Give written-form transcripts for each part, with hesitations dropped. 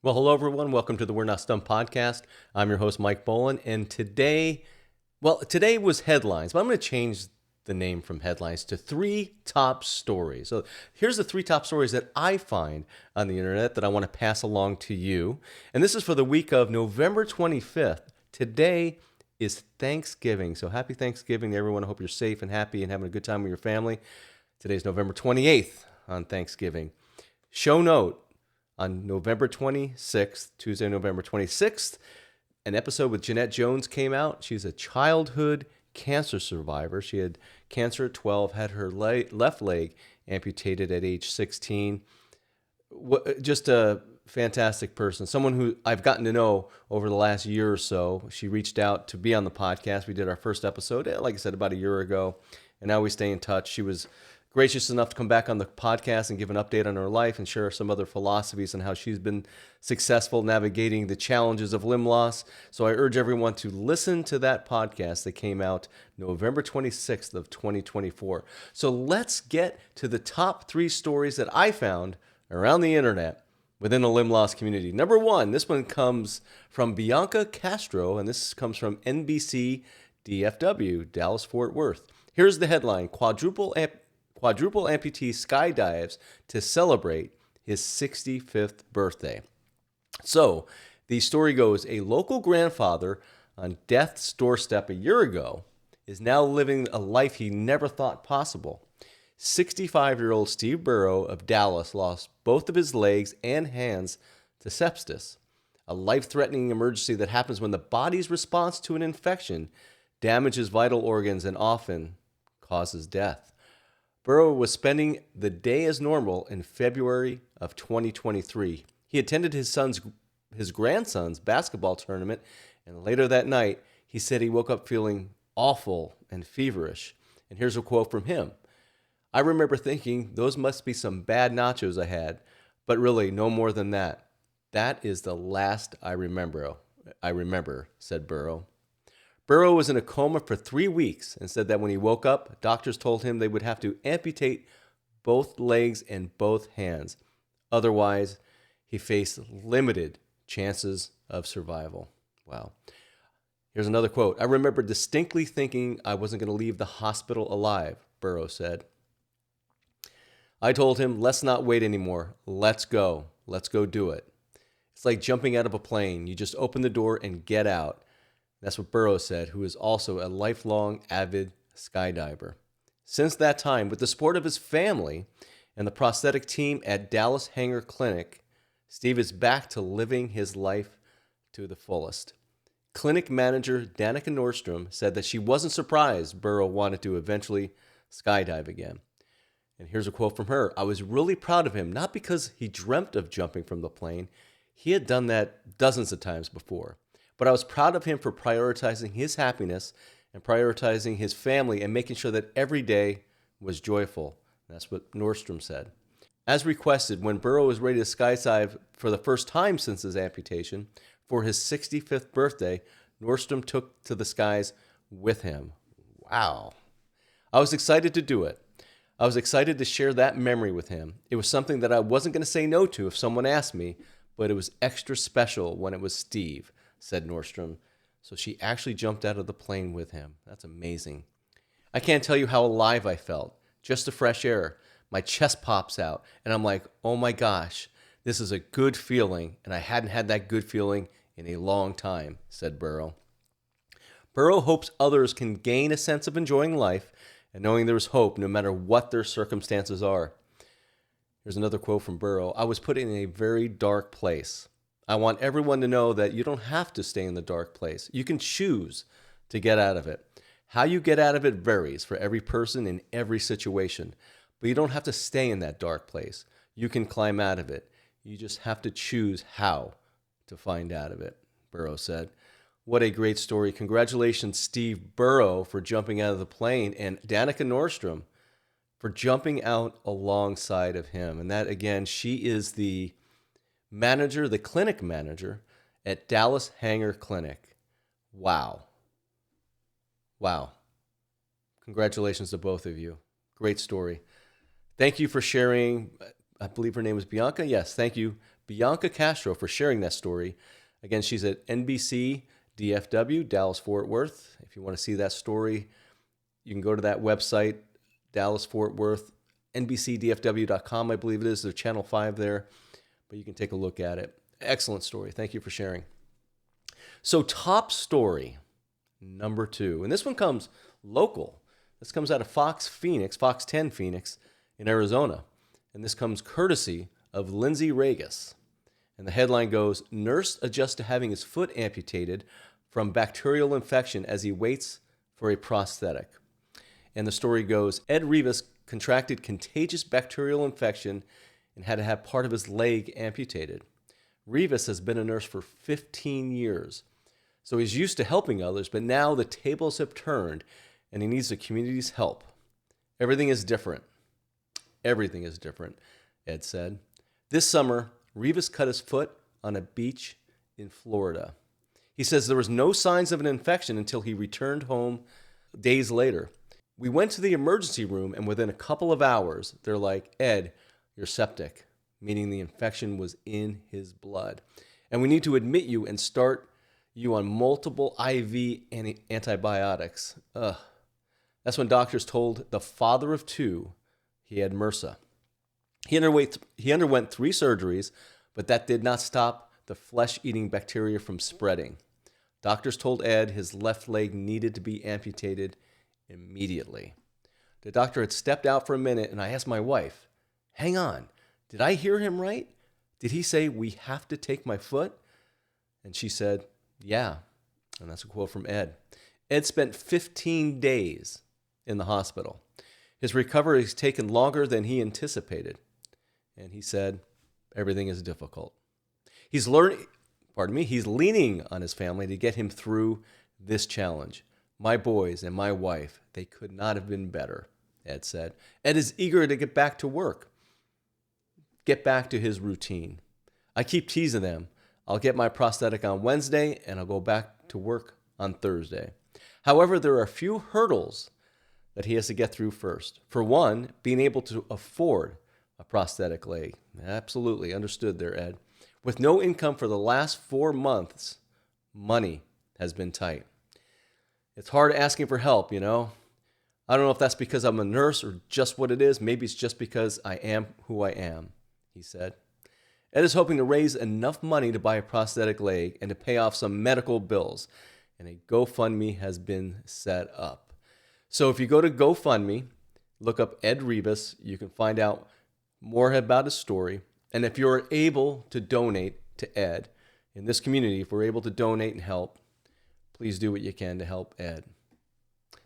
Well, hello, everyone. Welcome to the We're Not Stumped podcast. I'm your host, Mike Bolland. And today was headlines, but I'm going to change the name from headlines to three top stories. So here's the three top stories that I find on the internet that I want to pass along to you. And this is for the week of November 25th. Today is Thanksgiving. So happy Thanksgiving to everyone. I hope you're safe and happy and having a good time with your family. Today's November 28th on Thanksgiving. Show note. On November 26th, Tuesday, November 26th, an episode with Jeanette Jones came out. She's a childhood cancer survivor. She had cancer at 12, had her left leg amputated at age 16. Just a fantastic person, someone who I've gotten to know over the last year or so. She reached out to be on the podcast. We did our first episode, like I said, about a year ago, and now we stay in touch. She was gracious enough to come back on the podcast and give an update on her life and share some other philosophies on how she's been successful navigating the challenges of limb loss. So I urge everyone to listen to that podcast that came out November 26th of 2024. So let's get to the top three stories that I found around the internet within the limb loss community. Number one, this one comes from Bianca Castro, and this comes from NBC DFW, Dallas-Fort Worth. Here's the headline: Quadruple Amputee Skydives to celebrate his 65th birthday. So the story goes, a local grandfather on death's doorstep a year ago is now living a life he never thought possible. 65-year-old Steve Burrow of Dallas lost both of his legs and hands to sepsis, a life-threatening emergency that happens when the body's response to an infection damages vital organs and often causes death. Burrow was spending the day as normal in February of 2023. He attended his grandson's basketball tournament, and later that night, he said he woke up feeling awful and feverish. And here's a quote from him: "I remember thinking those must be some bad nachos I had, but really no more than that. That is the last I remember," said Burrow. Burrow was in a coma for 3 weeks and said that when he woke up, doctors told him they would have to amputate both legs and both hands. Otherwise, he faced limited chances of survival. Wow. Here's another quote: "I remember distinctly thinking I wasn't going to leave the hospital alive," Burrow said. "I told him, let's not wait anymore. Let's go. Let's go do it. It's like jumping out of a plane. You just open the door and get out." That's what Burrow said, who is also a lifelong avid skydiver. Since that time, with the support of his family and the prosthetic team at Dallas Hanger Clinic, Steve is back to living his life to the fullest. Clinic manager Danica Nordstrom said that she wasn't surprised Burrow wanted to eventually skydive again. And here's a quote from her: "I was really proud of him, not because he dreamt of jumping from the plane. He had done that dozens of times before. But I was proud of him for prioritizing his happiness and prioritizing his family and making sure that every day was joyful." That's what Nordstrom said. As requested, when Burrow was ready to skydive for the first time since his amputation for his 65th birthday, Nordstrom took to the skies with him. Wow. I was excited to do it. I was excited to share that memory with him. It was something that I wasn't going to say no to if someone asked me, but it was extra special when it was Steve, said Nordstrom. So she actually jumped out of the plane with him. That's amazing. "I can't tell you how alive I felt. Just the fresh air. My chest pops out, and I'm like, oh my gosh, this is a good feeling, and I hadn't had that good feeling in a long time," said Burrow. Burrow hopes others can gain a sense of enjoying life and knowing there is hope no matter what their circumstances are. Here's another quote from Burrow: "I was put in a very dark place. I want everyone to know that you don't have to stay in the dark place. You can choose to get out of it. How you get out of it varies for every person in every situation, but you don't have to stay in that dark place. You can climb out of it. You just have to choose how to find out of it," Burrow said. What a great story. Congratulations, Steve Burrow, for jumping out of the plane, and Danica Nordstrom for jumping out alongside of him. And that, again, she is the clinic manager at Dallas Hanger Clinic. Wow. Congratulations to both of you. Great story. Thank you for sharing I believe her name was Bianca. Yes, thank you, Bianca Castro, for sharing that story. Again, she's at NBC DFW, Dallas Fort Worth. If you want to see that story, you can go to that website, Dallas Fort Worth, NBCDFW.com, I believe it is. There's Channel 5 there, but you can take a look at it. Excellent story. Thank you for sharing. So, top story number 2, and this one comes local. This comes out of Fox 10 Phoenix in Arizona, and this comes courtesy of Lindsay Regas. And the headline goes, "Nurse adjusts to having his foot amputated from bacterial infection as he waits for a prosthetic." And the story goes, Ed Rivas contracted contagious bacterial infection and had to have part of his leg amputated. Rivas has been a nurse for 15 years, so he's used to helping others, but now the tables have turned and he needs the community's help. Everything is different. Everything is different, Ed said. This summer, Rivas cut his foot on a beach in Florida. He says there was no signs of an infection until he returned home days later. "We went to the emergency room, and within a couple of hours, they're like, 'Ed, you're septic,' meaning the infection was in his blood. 'And we need to admit you and start you on multiple IV antibiotics.'" Ugh. That's when doctors told the father of 2 he had MRSA. He underwent 3 surgeries, but that did not stop the flesh-eating bacteria from spreading. Doctors told Ed his left leg needed to be amputated immediately. The doctor had stepped out for a minute, and I asked my wife, "Hang on, did I hear him right? Did he say we have to take my foot?" And she said, "Yeah." And that's a quote from Ed. Ed spent 15 days in the hospital. His recovery has taken longer than he anticipated. And he said, everything is difficult. He's learning, he's leaning on his family to get him through this challenge. "My boys and my wife, they could not have been better," Ed said. Ed is eager to get back to work, get back to his routine. "I keep teasing them. I'll get my prosthetic on Wednesday and I'll go back to work on Thursday." However, there are a few hurdles that he has to get through first. For one, being able to afford a prosthetic leg. Absolutely, understood there, Ed. With no income for the last 4 months, money has been tight. It's hard asking for help, you know. I don't know if that's because I'm a nurse or just what it is. Maybe it's just because I am who I am, he said. Ed is hoping to raise enough money to buy a prosthetic leg and to pay off some medical bills. And a GoFundMe has been set up. So if you go to GoFundMe, look up Ed Rivas, you can find out more about his story. And if you're able to donate to Ed in this community, if we're able to donate and help, please do what you can to help Ed.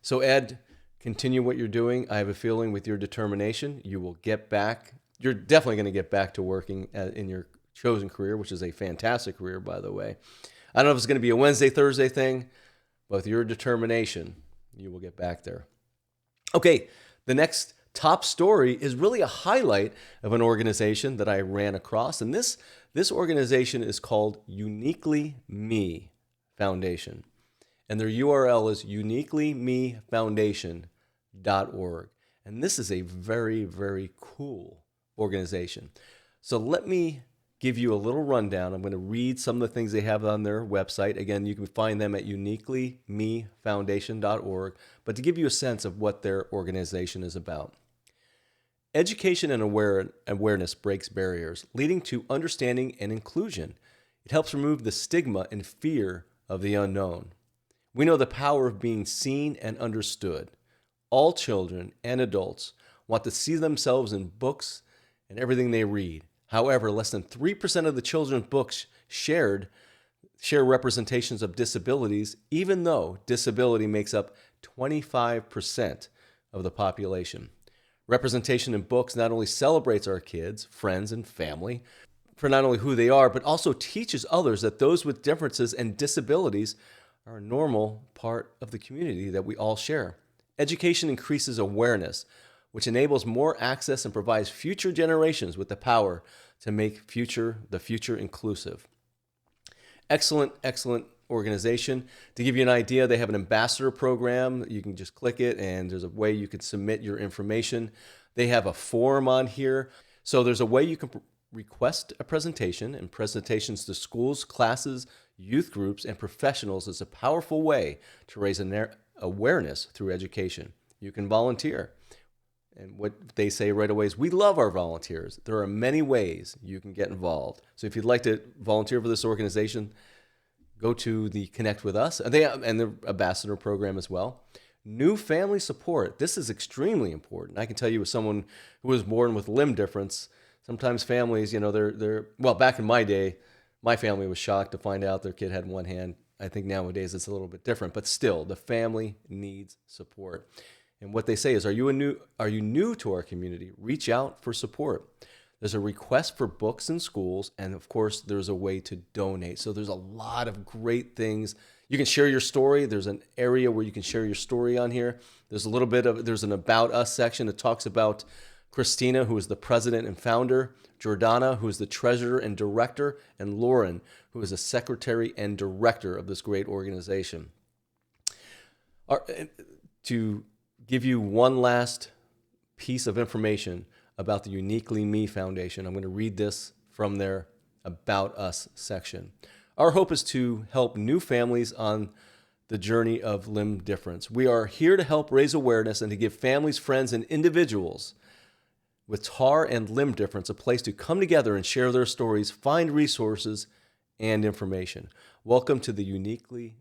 So Ed, continue what you're doing. I have a feeling with your determination, you will get back. You're definitely going to get back to working in your chosen career, which is a fantastic career, by the way. I don't know if it's going to be a Wednesday, Thursday thing, but with your determination, you will get back there. Okay, the next top story is really a highlight of an organization that I ran across, and this organization is called Uniquely Me Foundation, and their URL is uniquelymefoundation.org, and this is a very, very cool organization. So let me give you a little rundown. I'm going to read some of the things they have on their website. Again, you can find them at uniquelymefoundation.org, but to give you a sense of what their organization is about. Education and awareness breaks barriers, leading to understanding and inclusion. It helps remove the stigma and fear of the unknown. We know the power of being seen and understood. All children and adults want to see themselves in books and everything they read. However, less than 3% of the children's books share representations of disabilities, even though disability makes up 25% of the population. Representation in books not only celebrates our kids, friends, and family for not only who they are, but also teaches others that those with differences and disabilities are a normal part of the community that we all share. Education increases awareness, which enables more access and provides future generations with the power to make the future inclusive. Excellent, excellent organization. To give you an idea, they have an ambassador program. You can just click it, and there's a way you can submit your information. They have a form on here. So there's a way you can request a presentation, and presentations to schools, classes, youth groups, and professionals is a powerful way to raise awareness through education. You can volunteer. And what they say right away is, we love our volunteers. There are many ways you can get involved. So if you'd like to volunteer for this organization, go to the Connect With Us and the Ambassador program as well. New family support. This is extremely important. I can tell you, as someone who was born with limb difference, sometimes families, well, back in my day, my family was shocked to find out their kid had one hand. I think nowadays it's a little bit different, but still, the family needs support. And what they say is, are you new to our community? Reach out for support. There's a request for books in schools, and of course, there's a way to donate. So there's a lot of great things. You can share your story. There's an area where you can share your story on here. There's an About Us section that talks about Christina, who is the president and founder, Jordana, who is the treasurer and director, and Lauren, who is the secretary and director of this great organization. To give you one last piece of information about the Uniquely Me Foundation, I'm going to read this from their About Us section. Our hope is to help new families on the journey of limb difference. We are here to help raise awareness and to give families, friends, and individuals with TAR and limb difference a place to come together and share their stories, find resources, and information. Welcome to the uniquely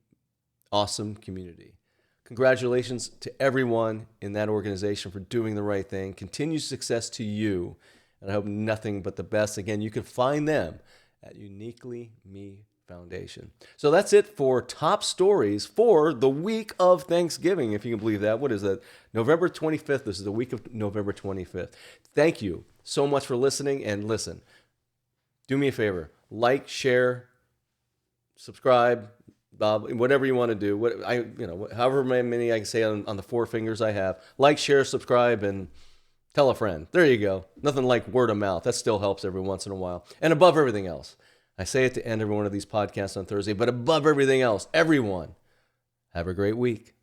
awesome community. Congratulations to everyone in that organization for doing the right thing. Continued success to you, and I hope nothing but the best. Again, you can find them at Uniquely Me Foundation. So that's it for top stories for the week of Thanksgiving, if you can believe that. What is that? November 25th. This is the week of November 25th. Thank you so much for listening, and listen, do me a favor. Like, share, subscribe, whatever you want to do. However many I can say on the four fingers I have. Like, share, subscribe, and tell a friend. There you go. Nothing like word of mouth. That still helps every once in a while. And above everything else, I say it to end every one of these podcasts on Thursday, but above everything else, everyone, have a great week.